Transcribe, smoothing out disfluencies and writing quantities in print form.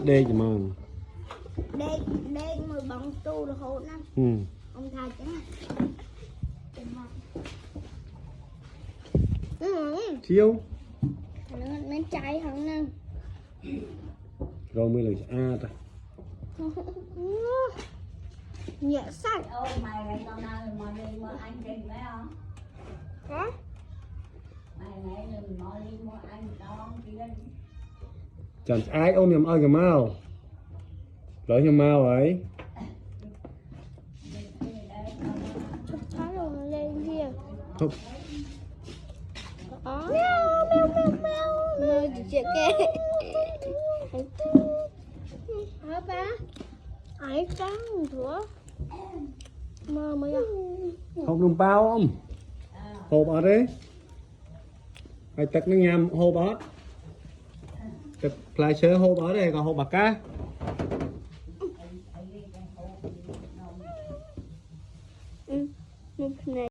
đê cho mà đê người bằng tu là hồn á. Ông thầy chẳng chiêu nó cháy không nè. rồi mới là ta nhẹ sách. Ôi mày lại con nào mà đi mua anh trình phải không? Hả? Mày lại đừng mua đi mua anh con kia. chẳng ai ôm nhầm ơi nhầm mau rồi nhầm mau ấy Nó rồi lên kia. không Đó. Mèo mèo chị kê. Hả ba? Ai trắng thua. Mơ mới không đồng bao không hộp ở đấy ai tật nó nhầm hộp ở tật lại sớ hộp ở đây còn hộp bạc cá này